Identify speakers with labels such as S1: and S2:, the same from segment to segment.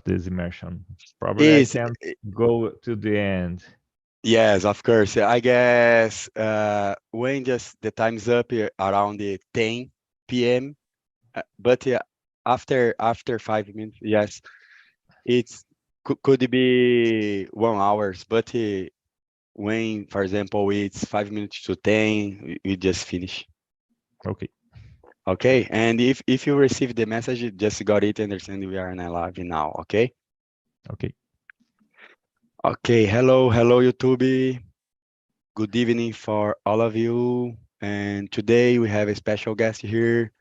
S1: this immersion? Probably I
S2: Is
S1: can go to the end.
S2: Yes, of course. I guess when just the time's up around the 10 p.m. But after 5 minutes, yes, it's could be 1 hours. But when, for example, it's 5 minutes to 10, we just finish.
S1: Okay.
S2: Okay, and if you receive the message, you just got it. Understand we are in a live now. Okay.
S1: Okay.
S2: Okay. Hello, YouTube. Good evening for all of you. And today we have a special guest here.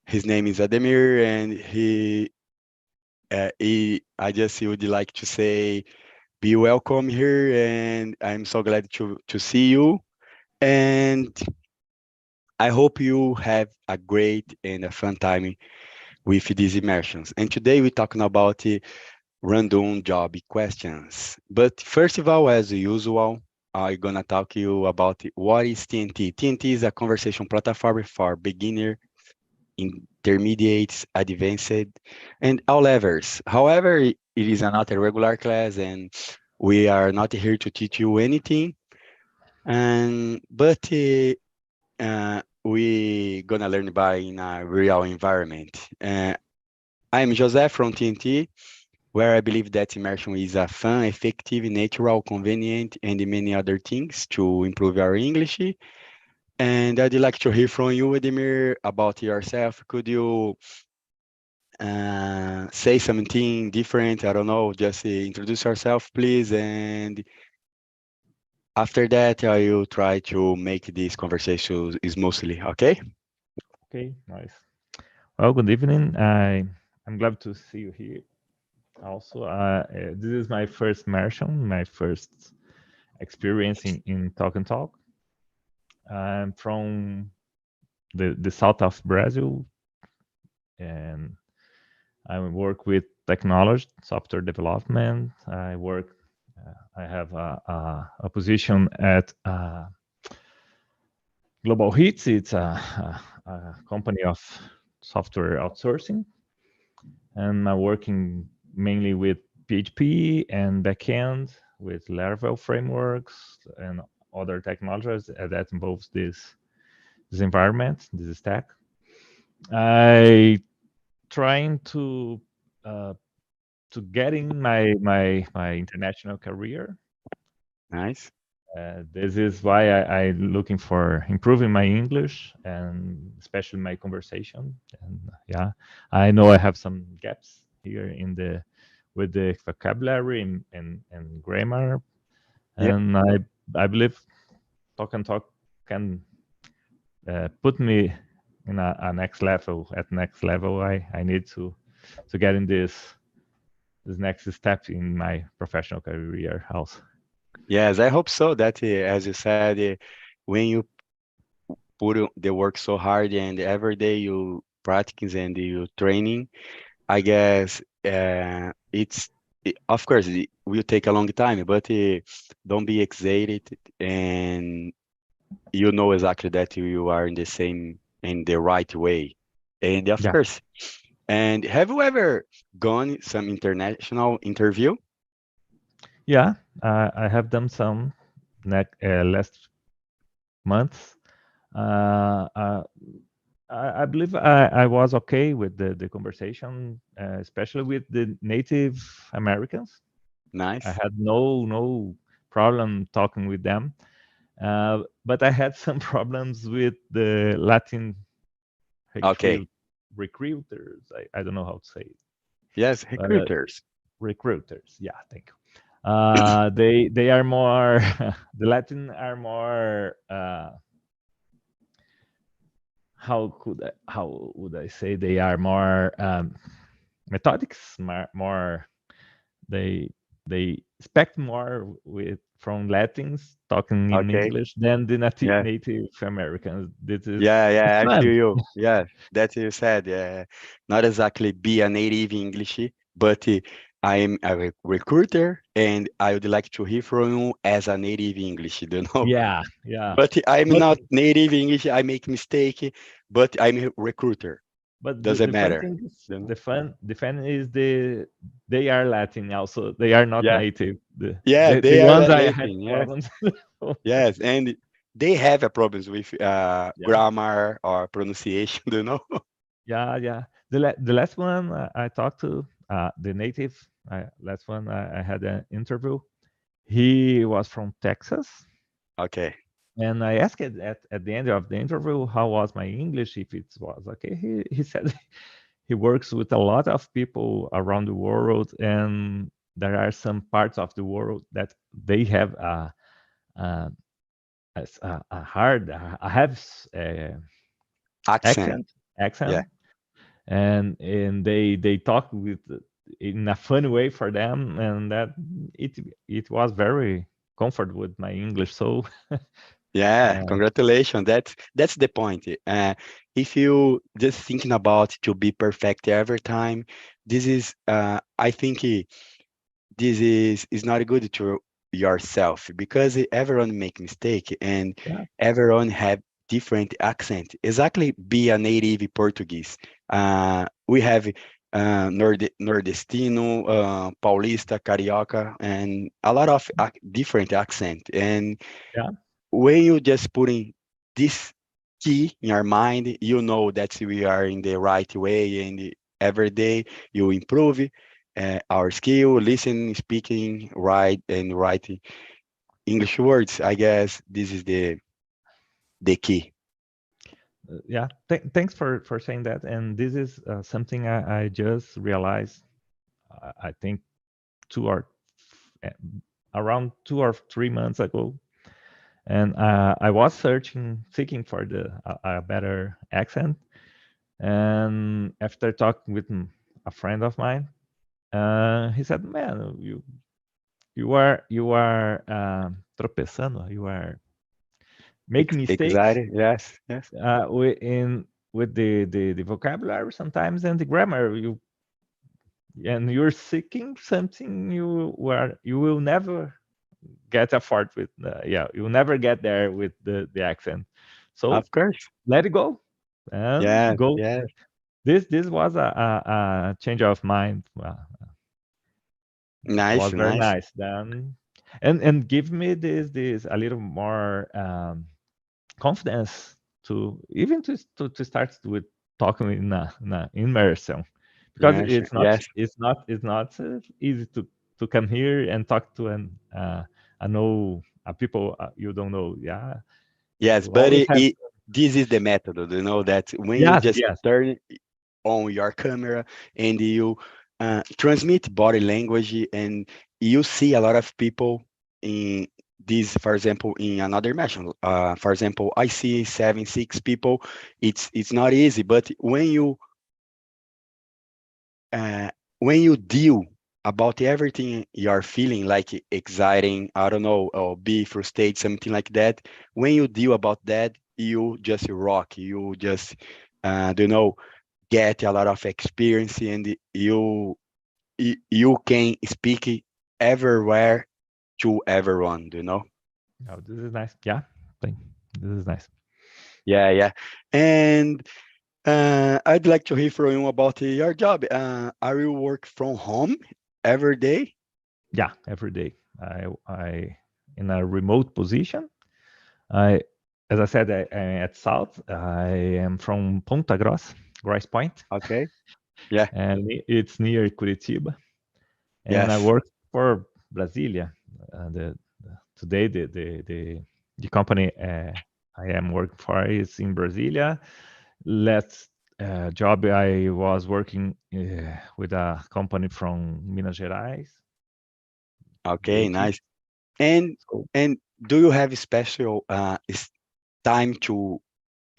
S2: His name is Ademir, and I just would like to say, be welcome here, and I'm so glad to see you. And I hope you have a great and a fun time with these immersions. And today we're talking about random job questions. But first of all, as usual, I'm gonna talk to you about what is TNT. TNT is a conversation platform for beginner, intermediates, advanced, and all levels. However, it is not a regular class, and we are not here to teach you anything. And but we gonna learn by in a real environment. I'm Joseph from TNT, where I believe that immersion is a fun, effective, natural, convenient, and many other things to improve our English. And I'd like to hear from you, Edmir, about yourself. Could you say something different? I don't know, just introduce yourself, please. And after that, I will try to make this conversation smoothly, okay?
S1: Okay. Nice. Well, good evening. I'm glad to see you here. Also, this is my first immersion, my first experience in Talk and Talk. I'm from the south of Brazil, and I work with technology, software development. I have a position at Global Hits. It's a company of software outsourcing, and I'm working mainly with PHP and backend with Laravel frameworks and other technologies that involves this environment, this stack. I trying uh, to get in my international career.
S2: Nice.
S1: This is why I looking for improving my English and especially my conversation. And yeah, I know I have some gaps here in the with the vocabulary and grammar,
S2: Yeah.
S1: and I believe Talk and Talk can put me in a next level. At next level, I need to get in this next step in my professional career also.
S2: Yes, I hope so. That, as you said, when you the work so hard and every day you practice and you training, I guess of course it will take a long time, but don't be excited, and you know exactly that you are in the same in the right way. And of
S1: Yeah,
S2: course, and have you ever gone some international interview?
S1: yeah. I have done some last months. Uh, uh, I believe I was okay with the conversation, especially with the Native Americans. I
S2: Nice.
S1: had no problem talking with them, but I had some problems with the Latin
S2: Okay.
S1: recruit recruiters. I don't know how to say it,
S2: Yes,
S1: but
S2: recruiters.
S1: recruiters. Yeah, thank you. They are more the Latin are more how would I say they are more methodics, more they they expect more with from Latins talking in
S2: Okay.
S1: English than the
S2: Yeah.
S1: Native Americans. This is
S2: Yeah,
S1: it's
S2: yeah, I
S1: fun.
S2: feel you. Yeah, that you said. Yeah, not exactly be a native English, but I am a recruiter, and I would like to hear from you as a native English. You know,
S1: Yeah, yeah.
S2: but I'm
S1: But
S2: not native English. I make mistake, but I'm a recruiter.
S1: But
S2: Doesn't
S1: the fun
S2: matter.
S1: thing is
S2: You know?
S1: the fun is they are Latin also. They are not
S2: Yeah,
S1: native.
S2: yeah,
S1: The
S2: they are
S1: ones I had
S2: Latin. Yes,
S1: problems.
S2: yes, and they have a problems with
S1: Yeah,
S2: grammar or pronunciation. Do you know?
S1: yeah, yeah. The last one I talked to, the native, last one I had an interview. He was from Texas,
S2: Okay.
S1: and I asked it at the end of the interview how was my English, if it was okay. He said he works with a lot of people around the world, and there are some parts of the world that they have a, a hard, a have
S2: Accent.
S1: accent,
S2: Yeah.
S1: accent, and they talk with in a fun way for them, and that it was very comfort with my English. So
S2: Yeah,
S1: uh,
S2: congratulations. That's the point. If you just thinking about to be perfect every time, this is I think this is not good to yourself because everyone make mistake and
S1: yeah,
S2: everyone have different accent. Exactly, be a native Portuguese. We have nordestino, paulista, carioca, and a lot of different accent. And
S1: yeah.
S2: when you just putting this key in your mind, you know that we are in the right way, and every day you improve our skill, listening, speaking, write, and writing English words. I guess this is the key.
S1: Yeah, thanks for saying that. And this is something I just realized. I think two or uh, around 2 or 3 months ago, and I was seeking for a better accent. And after talking with a friend of mine, he said, "Man, you are tropeçando. You are making mistakes
S2: Excited? Yes, yes.
S1: with the vocabulary sometimes and the grammar. You're seeking something you will never get afford with. Yeah, you'll never get there with the accent. So
S2: Of course.
S1: let it go and
S2: Yes,
S1: go.
S2: yes.
S1: This was a change of mind. Was
S2: Nice,
S1: very
S2: nice.
S1: nice then, and give me this a little more confidence to even to start with talking in a immersion, because
S2: Yes, yes,
S1: it's not easy to come here and talk to a know a people you don't know. Yeah,
S2: yes.
S1: you
S2: But
S1: always have.
S2: this is the method. You know that when you
S1: Yes,
S2: just
S1: yes.
S2: turn on your camera and you transmit body language and you see a lot of people in this, for example, in another immersion. For example, I see 7 6 people. It's not easy, but uh, when you deal about everything you're feeling, like exciting, I don't know, or be frustrated, something like that, when you deal about that, you just rock, you just don't know, get a lot of experience, and you can speak everywhere to everyone, you know.
S1: Oh, this is nice. Yeah, thank. This is nice.
S2: Yeah, yeah. And I'd like to hear from you about your job. Are you work from home every day?
S1: Yeah, every day. I in a remote position. I, as I said, I at South. I am from Ponta Grossa, Grosse Point,
S2: Okay. Yeah.
S1: and it's near Curitiba. And I
S2: Yes.
S1: work for Brasilia. Today the company I am working for is in Brasilia. Last job I was working with a company from Minas Gerais.
S2: Okay.
S1: Great.
S2: Nice. And
S1: So
S2: and do you have special time to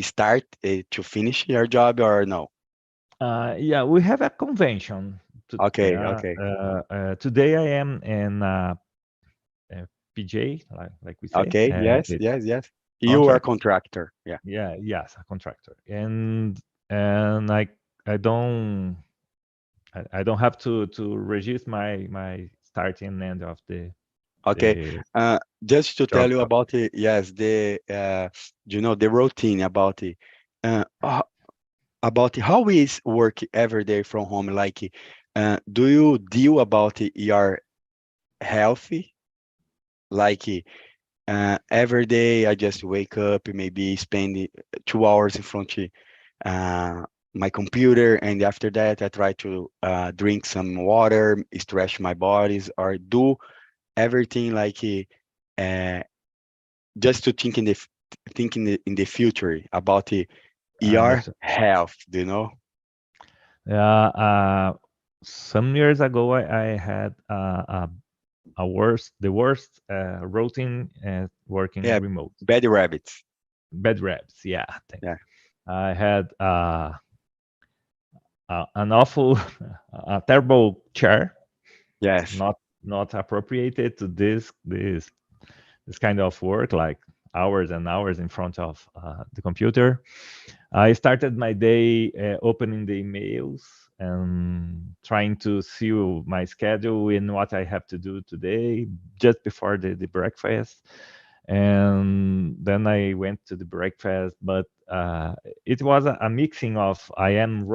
S2: start to finish your job or no?
S1: yeah, we have a convention.
S2: Okay. Okay.
S1: Today I am in PJ, like we say,
S2: Okay. Yes.
S1: the
S2: Yes. Yes. You are
S1: contract.
S2: contractor. Yeah.
S1: Yeah, yes, a contractor, and I don't I don't have to register my start and end of
S2: Okay.
S1: the
S2: Just to
S1: job.
S2: tell you about it, yes, the you know the routine about it. about how is work every day from home? Like, do you deal about your healthy? Like, every day I just wake up, maybe spend 2 hours in front of uh, my computer, and after that I try to drink some water, stretch my bodies, or do everything like uh, just to think in in the future about
S1: I
S2: your
S1: understand.
S2: health. Do you know?
S1: Yeah, some years ago, I had the worst routine working
S2: Yeah,
S1: remote.
S2: bad rabbits.
S1: Bed reps, yeah.
S2: Yeah.
S1: I had an awful, a terrible chair,
S2: Yes.
S1: not not appropriated to this kind of work, like hours and hours in front of the computer. I started my day opening the emails and trying to see my schedule in what I have to do today just before the breakfast. And then I went to the breakfast, but it was a mixing of I am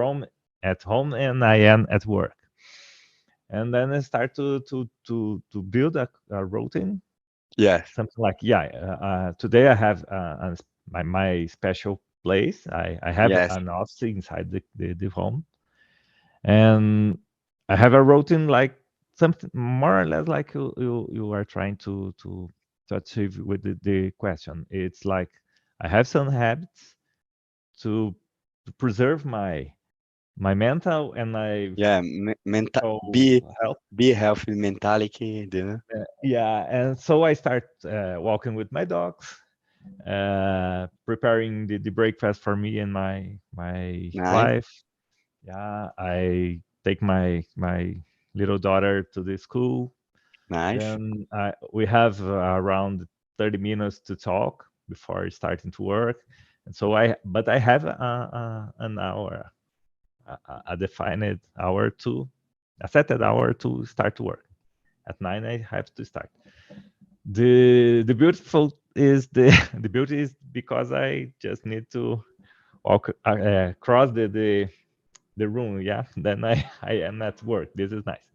S1: at home and I am at work. And then I start to build a routine,
S2: Yes.
S1: something like, yeah, today I have my special place. I have
S2: Yes.
S1: an office inside the home, and I have a routine like something more or less like you are trying to achieve with the question. It's like I have some habits to, to preserve my mental and my
S2: Yeah. Mental.
S1: physical health.
S2: Be healthy mentality. Do you know?
S1: Yeah, and so I start walking with my dogs, preparing the breakfast for me and my
S2: Nice.
S1: wife. Yeah, I take my little daughter to the school.
S2: Nice.
S1: Then we have around 30 minutes to talk before starting to work. And so but I have an hour, a defined hour to, a set hour to start to work. At 9, I have to start. The beautiful is the beauty is because I just need to walk cross the room. Yeah, then I am at work. This is nice.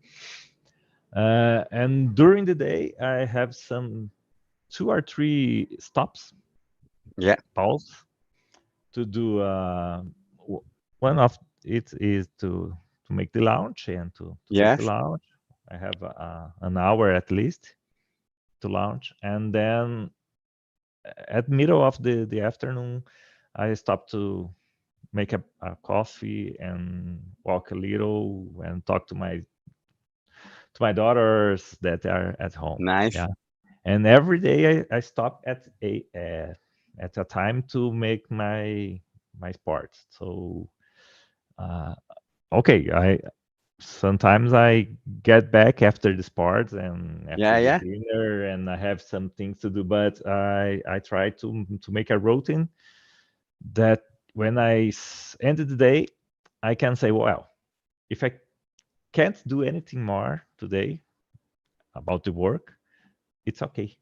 S1: And during the day, I have some 2 or 3 stops,
S2: Yeah.
S1: pause to do. One of it is to make the launch and to take the
S2: Yes.
S1: launch. I have an hour at least to launch, and then at middle of the afternoon, I stop to make a coffee and walk a little and talk to my daughters that are at home.
S2: Nice.
S1: Yeah, and every day I stop at a time to make my sports. So uh, okay, I sometimes I get back after the sports and
S2: Yeah.
S1: after the
S2: Yeah.
S1: dinner, and I have some things to do, but I try to make a routine that when end the day, I can say, well, if I can't do anything more today about the work, it's okay.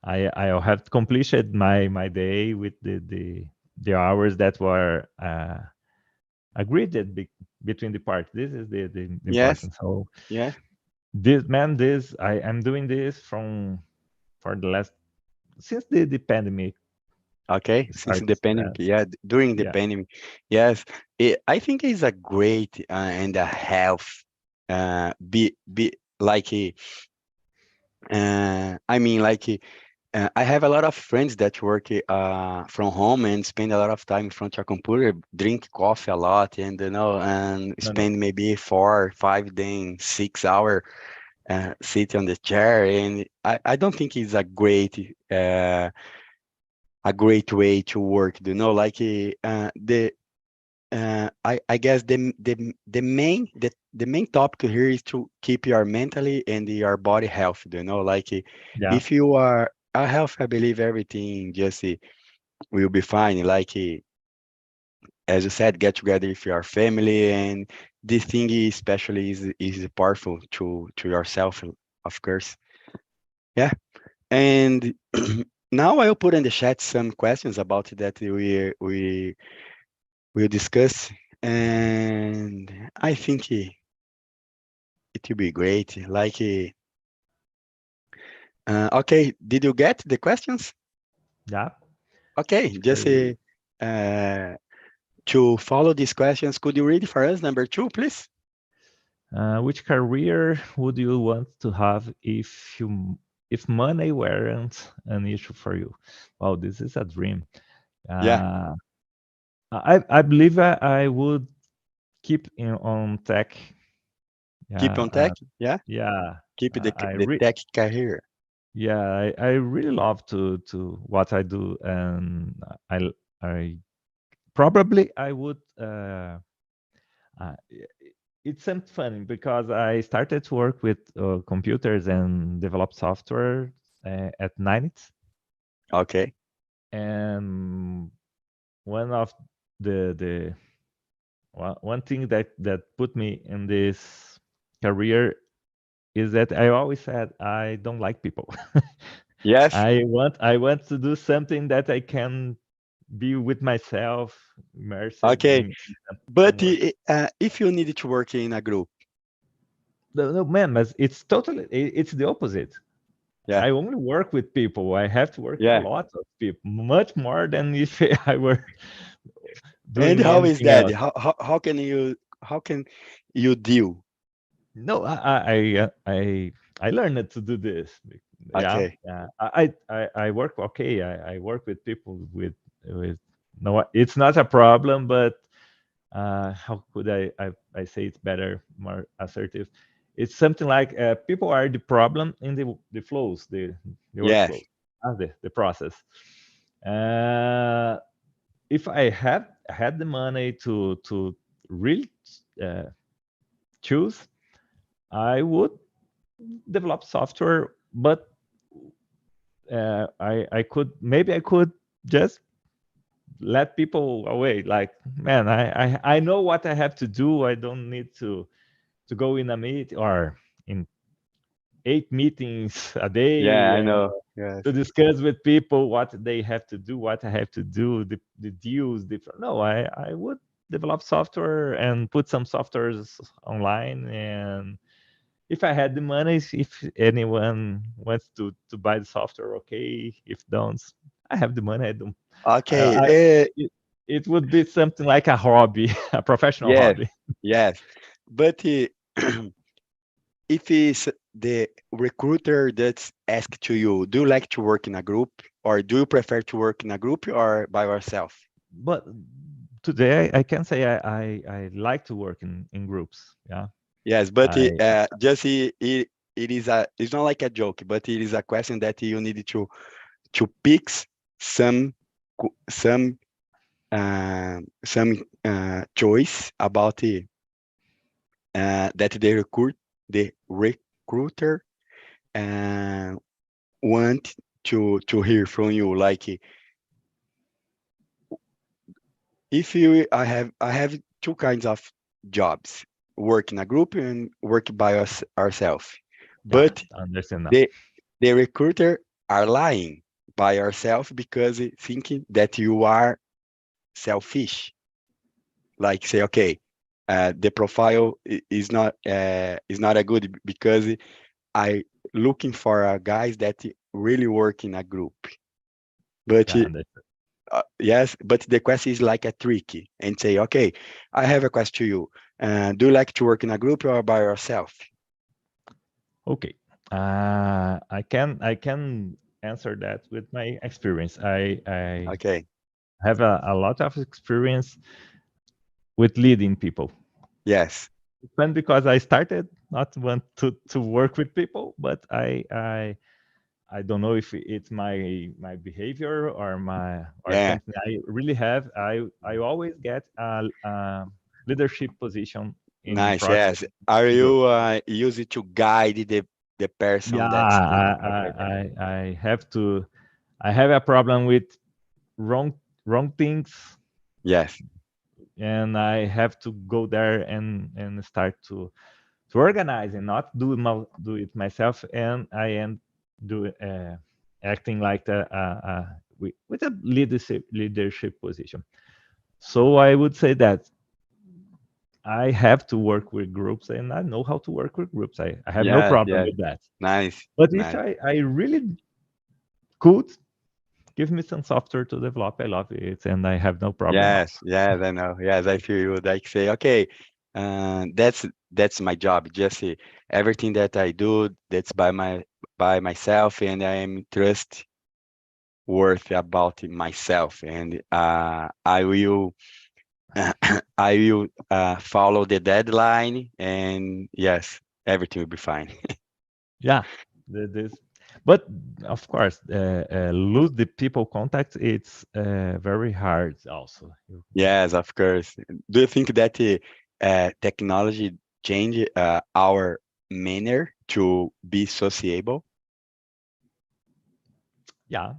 S1: I'll have completed my day with the hours that were agreed between the parts. This is the
S2: Yes.
S1: important. So
S2: Yeah.
S1: this I am doing this from for the last since the pandemic
S2: Okay. Since the
S1: starts.
S2: pandemic, yeah, during the
S1: Yeah,
S2: pandemic, yes, I think it's a great and a health. Be like, I mean, like, I have a lot of friends that work from home and spend a lot of time in front of a computer, drink coffee a lot, and and
S1: no, no,
S2: spend maybe 4, 5, then 6 hour sit on the chair. And I don't think it's a great way to work. Like I guess the main topic here is to keep your mentally and your body healthy. Like
S1: yeah,
S2: if you are healthy, I believe everything just will be fine. Like as you said, get together with your family, and this thing especially is powerful to yourself, of course. Yeah, and now I'll put in the chat some questions about that we'll discuss, and I think it will be great. Like, okay, did you get the questions?
S1: Yeah,
S2: Okay,
S1: which
S2: just uh, to follow these questions, could you read for us number two, please?
S1: which career would you want to have if money weren't an issue for you? Wow, this is a dream.
S2: Yeah,
S1: Uh, I believe I would keep on tech.
S2: keep
S1: Yeah,
S2: on tech. Yeah,
S1: yeah.
S2: keep
S1: I
S2: the
S1: re
S2: tech career.
S1: Yeah, I really love to what I do, and I probably I would. It's something funny because I started to work with computers and develop software at night,
S2: Okay.
S1: and one of the one thing that put me in this career is that I always said I don't like people.
S2: Yes.
S1: I want to do something that I can be with myself, immersed
S2: Okay.
S1: in some
S2: But
S1: work.
S2: if you need to work in a group,
S1: No, no, man, but it's totally it's the opposite.
S2: yeah,
S1: I only work with people. I have to work a
S2: yeah.
S1: lot of people, much more than if I were
S2: And
S1: doing
S2: how is
S1: anything
S2: that?
S1: else.
S2: How can you deal?
S1: No, I learned to do this. Yeah,
S2: Okay.
S1: yeah. I work okay. I work with people with no. It's not a problem, but how could I say it's better, more assertive? It's something like people are the problem in the flows, the
S2: Yes.
S1: workflow, the process. Uh, if I had the money to really uh, choose, I would develop software, but I could maybe I could just let people away. Like, man, I know what I have to do. I don't need to go in a meet or in 8 meetings a
S2: Yeah,
S1: day
S2: I
S1: and
S2: know. Yes.
S1: to discuss with people what they have to do, what I have to do, the deals, different. No, I would develop software and put some softwares online. And if I had the money, if anyone wants to buy the software, okay. If don't, I have the money. I don't.
S2: Okay.
S1: It, it would be something like a hobby, a professional
S2: Yes.
S1: hobby.
S2: Yes. But if it's the recruiter that's asked to you, do you like to work in a group, or do you prefer to work in a group or by yourself?
S1: But today I can say I like to work in groups. Yeah,
S2: Yes, but
S1: I
S2: just it is it's not like a joke, but it is a question that you need to pick some some choice about that the recruiter uh, want to hear from you. Like, if you I have two kinds of jobs: work in a group and work by ourselves.
S1: yeah,
S2: But
S1: I understand now.
S2: the the recruiter are lying by yourself because thinking that you are selfish. Like, say, okay, the profile is not a good because I looking for a guys that really work in a group. But
S1: Yeah, understand.
S2: yes, but the question is like a tricky and say, okay, I have a question to you. Do you like to work in a group or by yourself?
S1: Okay, I can answer that with my experience. I
S2: Okay.
S1: have a lot of experience with leading people.
S2: Yes.
S1: It's fun because I started not want to work with people, but I don't know if it's my behavior or
S2: Yeah.
S1: something I really have. I always get a leadership position in
S2: Nice.
S1: project
S2: Yes. Are
S1: group.
S2: you use it to guide the
S1: Yeah,
S2: person that's
S1: I,
S2: leading? Okay.
S1: I I have to. I have a problem with wrong things,
S2: Yes.
S1: and I have to go there and start to organize and not do it myself. And I am do acting like with a leadership position. So I would say that I have to work with groups, and I know how to work with groups. I have no
S2: Yes,
S1: problem
S2: yes.
S1: with that.
S2: Nice,
S1: But if
S2: nice.
S1: I really could give me some software to develop, I love it, and I have no problem
S2: Yes,
S1: also.
S2: yes, I know. Yes, I feel you. Like say, okay, that's my job. Just everything that I do, that's by myself, and I am trustworthy about myself, and I will I will follow the deadline, and yes, everything will be fine.
S1: Yeah, this, but of course, lose the people contact. It's very hard. Also,
S2: Yes, of course. Do you think that technology change our manner to be sociable?
S1: yeah,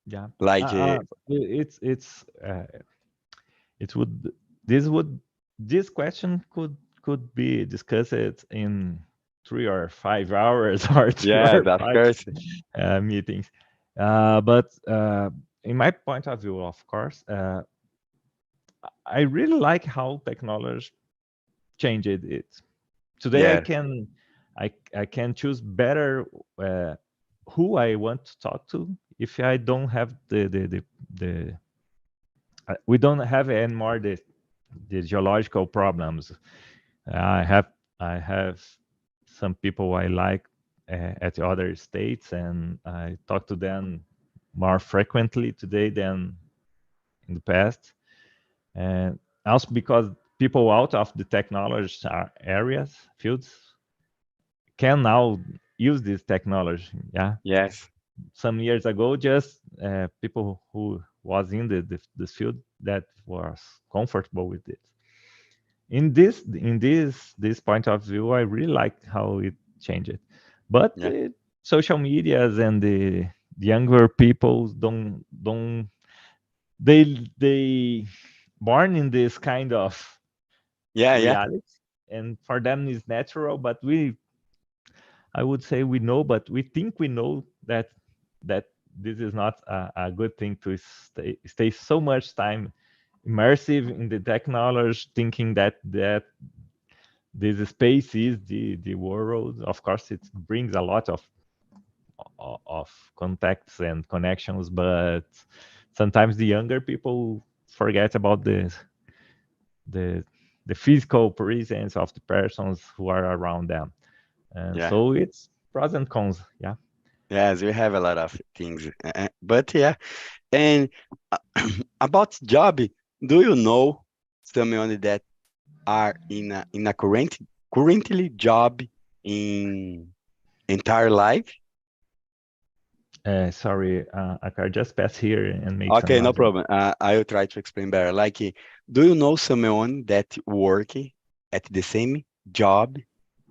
S1: yeah.
S2: Like,
S1: It's it would this would this question could be discussed in 3 or 5 hours or two
S2: yes,
S1: or
S2: of
S1: five
S2: course.
S1: meetings. But in my point of view, of course, I really like how technology changed it. Today,
S2: Yes,
S1: I can choose better uh, who I want to talk to if I don't have the we don't have anymore the geological problems. I have I have some people I like at other states, and I talk to them more frequently today than in the past. And also because people out of the technology areas fields can now use this technology. Yeah,
S2: yes,
S1: some years ago, just people who was in this field that was comfortable with it. In this point of view, I really like how it changed. But
S2: yeah,
S1: the social medias and the younger people don't they born in this kind of
S2: yeah, yeah,
S1: reality, and for them is natural. But I would say we know, but we think we know that this is not a good thing to stay so much time immersive in the technology, thinking that this space is the world. Of course, it brings a lot of contacts and connections, but sometimes the younger people forget about the the physical presence of the persons who are around them, and
S2: yeah.
S1: so it's pros and cons. Yeah.
S2: Yes, we have a lot of things. But yeah, and uh, about job, do you know someone that are in a currently job in entire life?
S1: Sorry, I can just pass here and make some
S2: Okay, no
S1: noise.
S2: problem. I will try to explain better. Like, do you know someone that work at the same job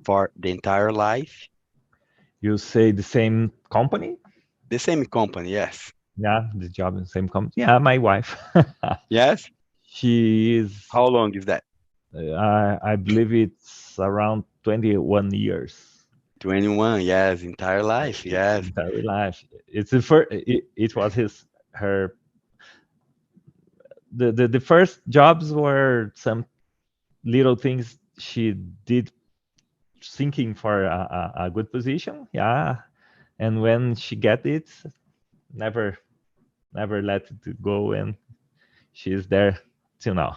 S2: for the entire life?
S1: You say the same company?
S2: The same company, yes.
S1: Yeah, the job in the same company. Yeah, my wife.
S2: Yes?
S1: She is,
S2: How long is that?
S1: I believe it's around 21 years.
S2: 21, yes, entire life, yes.
S1: Entire life. It's the first. It was her. The first jobs were some little things she did, thinking for a good position. Yeah, and when she get it, never never let it go, and she's there till now.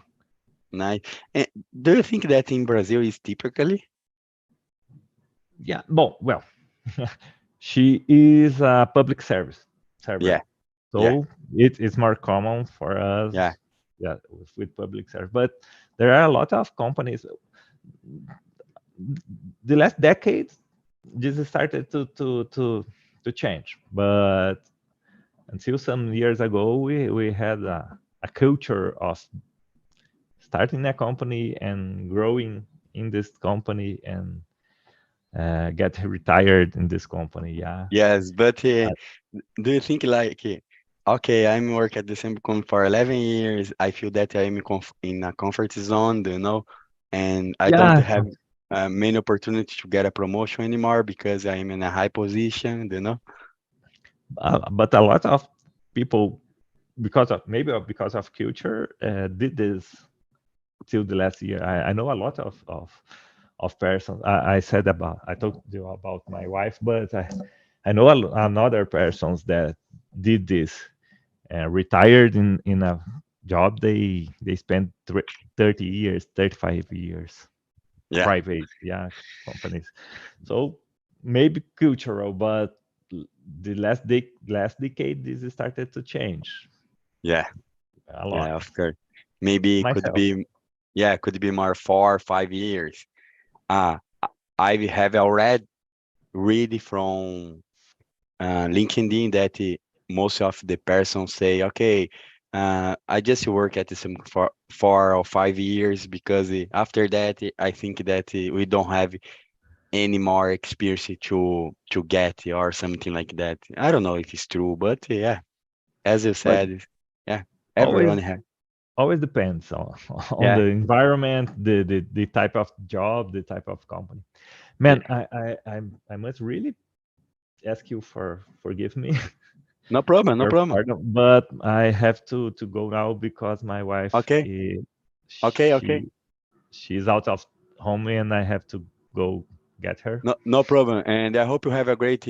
S2: Nice. And do you think that in Brazil is typically?
S1: Yeah. Well, she is a public service
S2: Yeah,
S1: server,
S2: yeah,
S1: so it is more common for
S2: yeah,
S1: us. Yeah, with public service, but there are a lot of companies. The last decade, this started to change, but until some years ago, we had a culture of starting a company and growing in this company and get retired in this company. Yeah.
S2: yes. But
S1: Uh,
S2: do you think like, okay, I'm work at the same company for 11 years. I feel that I'm in a comfort zone, do you know, and I don't
S1: yeah.
S2: have many opportunities to get a promotion anymore because I'm in a high position, do you know?
S1: But a lot of people because of culture, did this till the last year. I know a lot of persons. I talked you about my wife, but I know another persons that did this, retired in a job they spent 30 years, 35 years,
S2: Yeah,
S1: private, yeah, companies. So maybe cultural, but the last decade this started to change
S2: yeah,
S1: a lot.
S2: yeah, of course. Maybe it could
S1: Myself,
S2: be, yeah, it could be more 4 or 5 years. Uh, I have already read from LinkedIn that most of the persons say, okay, I just work at this for 4 or 5 years because after that, I think that we don't have any more experience to get or something like that. I don't know if it's true, but yeah, as you
S1: but
S2: said, yeah, everyone
S1: always
S2: has.
S1: always depends on on the
S2: Yeah,
S1: environment, the type of job, the type of company.
S2: yeah,
S1: Man, I must really ask you for forgive me
S2: no problem, no
S1: your
S2: problem.
S1: pardon, but I have to go now because my wife
S2: Okay,
S1: is,
S2: okay, okay.
S1: she's out of home and I have to go get her.
S2: No, no problem. And I hope you have a great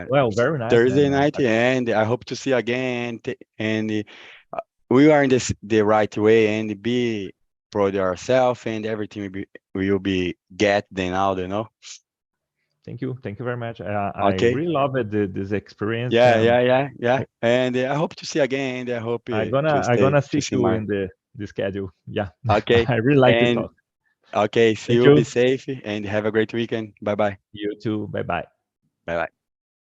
S1: Well, very nice,
S2: Thursday
S1: man.
S2: night, and I hope to see you again. And we are in the right way, and be proud of yourself, and everything will be get then out, you know.
S1: Thank you very much. I
S2: Okay.
S1: really love it, this experience,
S2: Yeah,
S1: and
S2: yeah, yeah, yeah.
S1: I,
S2: And I hope to see you again. And I hope
S1: I gonna
S2: to
S1: see
S2: see
S1: you
S2: more.
S1: in the schedule. Yeah,
S2: Okay.
S1: I really like this
S2: And
S1: talk.
S2: okay, see
S1: Thank
S2: you. Be
S1: you.
S2: safe and have a great weekend. Bye bye.
S1: You too. Bye bye.
S2: Bye bye.